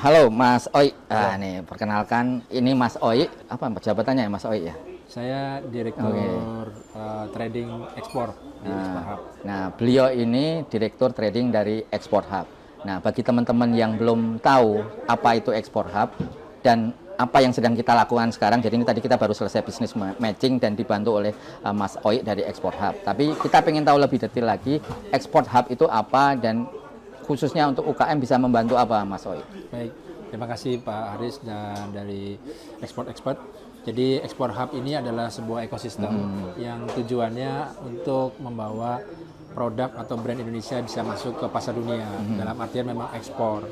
Halo Mas Oi, nih perkenalkan ini Mas Oi, apa jabatannya ya Mas Oi ya? Saya Direktur Trading Ekspor di Export Hub. Nah, beliau ini Direktur Trading dari Export Hub. Nah, bagi teman-teman yang belum tahu apa itu Export Hub dan apa yang sedang kita lakukan sekarang, jadi ini tadi kita baru selesai bisnis matching dan dibantu oleh Mas Oi dari Export Hub. Tapi kita pengen tahu lebih detail lagi, Export Hub itu apa dan khususnya untuk UKM bisa membantu apa Mas Oi? Baik, terima kasih Pak Haris dan dari Export Expert. Jadi Export Hub ini adalah sebuah ekosistem yang tujuannya untuk membawa produk atau brand Indonesia bisa masuk ke pasar dunia. Dalam artian memang ekspor.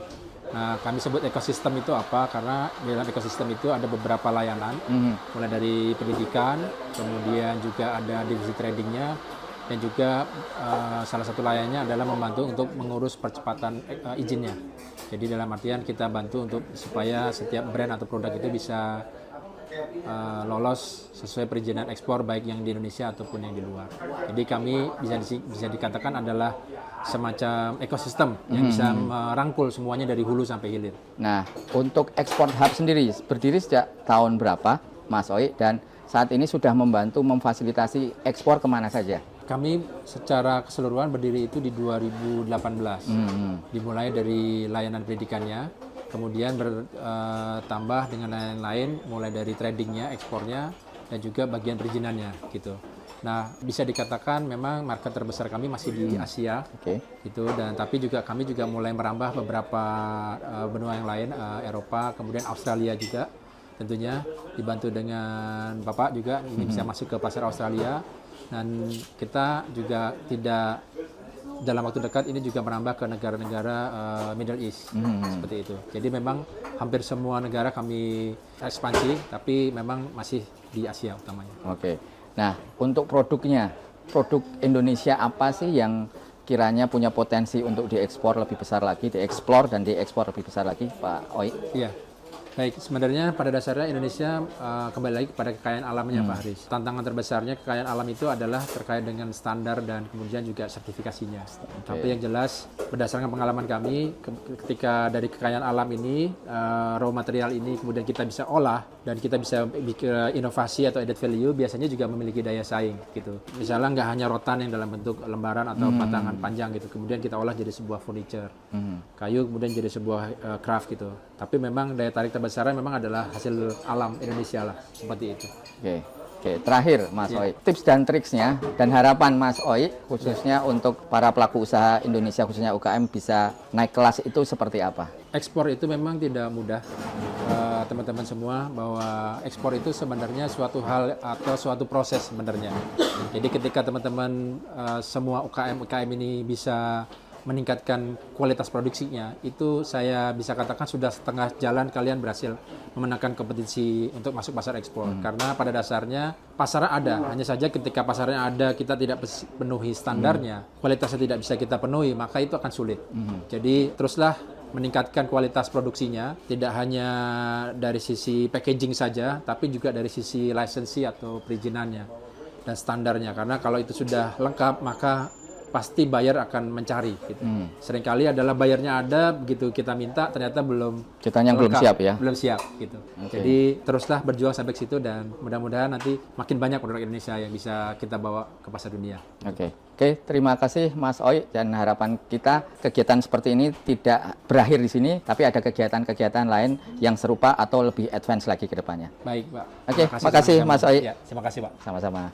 Nah, kami sebut ekosistem itu apa? Karena dalam ekosistem itu ada beberapa layanan, mulai dari pendidikan, kemudian juga ada divisi tradingnya, dan juga salah satu layannya adalah membantu untuk mengurus percepatan izinnya. Jadi dalam artian kita bantu untuk supaya setiap brand atau produk itu bisa lolos sesuai perizinan ekspor baik yang di Indonesia ataupun yang di luar. Jadi kami bisa dikatakan adalah semacam ekosistem yang bisa merangkul semuanya dari hulu sampai hilir. Nah, untuk Export Hub sendiri berdiri sejak tahun berapa Mas Oi dan saat ini sudah membantu memfasilitasi ekspor kemana saja? Kami secara keseluruhan berdiri itu di 2018. Dimulai dari layanan pendidikannya, kemudian bertambah dengan lain-lain, mulai dari tradingnya, ekspornya, dan juga bagian perizinannya gitu. Nah, bisa dikatakan memang market terbesar kami masih di Asia, gitu. Dan tapi juga kami juga mulai merambah beberapa benua yang lain, Eropa, kemudian Australia juga, tentunya dibantu dengan Bapak juga ini bisa masuk ke pasar Australia. Dan kita juga tidak dalam waktu dekat ini juga merambah ke negara-negara Middle East seperti itu. Jadi memang hampir semua negara kami ekspansi, tapi memang masih di Asia utamanya. Oke. Nah, untuk produknya, produk Indonesia apa sih yang kiranya punya potensi untuk diekspor lebih besar lagi, dieksplor dan diekspor lebih besar lagi, Pak Oi? Iya. Baik, sebenarnya pada dasarnya Indonesia kembali lagi kepada kekayaan alamnya Pak Haris. Tantangan terbesarnya kekayaan alam itu adalah terkait dengan standar dan kemudian juga sertifikasinya. Tapi yang jelas berdasarkan pengalaman kami, ketika dari kekayaan alam ini, raw material ini kemudian kita bisa olah dan kita bisa bikin inovasi atau added value, biasanya juga memiliki daya saing gitu. Misalnya nggak hanya rotan yang dalam bentuk lembaran atau batangan panjang gitu, kemudian kita olah jadi sebuah furniture. Kayu kemudian jadi sebuah craft gitu. Tapi memang daya tarik terbesarnya memang adalah hasil alam Indonesia lah, seperti itu. Oke. Terakhir Mas Oi, tips dan triksnya dan harapan Mas Oi khususnya untuk para pelaku usaha Indonesia khususnya UKM bisa naik kelas itu seperti apa? Ekspor itu memang tidak mudah, teman-teman semua, bahwa ekspor itu sebenarnya suatu hal atau suatu proses sebenarnya. Jadi ketika teman-teman semua UKM ini bisa meningkatkan kualitas produksinya, itu saya bisa katakan sudah setengah jalan kalian berhasil memenangkan kompetisi untuk masuk pasar ekspor. Karena pada dasarnya pasarnya ada, hanya saja ketika pasarnya ada kita tidak penuhi standarnya, kualitasnya tidak bisa kita penuhi, maka itu akan sulit. Jadi teruslah meningkatkan kualitas produksinya, tidak hanya dari sisi packaging saja, tapi juga dari sisi lisensi atau perizinannya dan standarnya. Karena kalau itu sudah lengkap, maka pasti buyer akan mencari gitu. Seringkali adalah bayarnya ada, begitu kita minta ternyata belum belum siap ya. Belum siap gitu. Jadi teruslah berjuang sampai ke situ dan mudah-mudahan nanti makin banyak produk Indonesia yang bisa kita bawa ke pasar dunia. Oke, terima kasih Mas Oi dan harapan kita kegiatan seperti ini tidak berakhir di sini, tapi ada kegiatan-kegiatan lain yang serupa atau lebih advance lagi ke depannya. Baik, Pak. Oke, terima kasih Mas Oi. Ya, terima kasih, Pak. Sama-sama.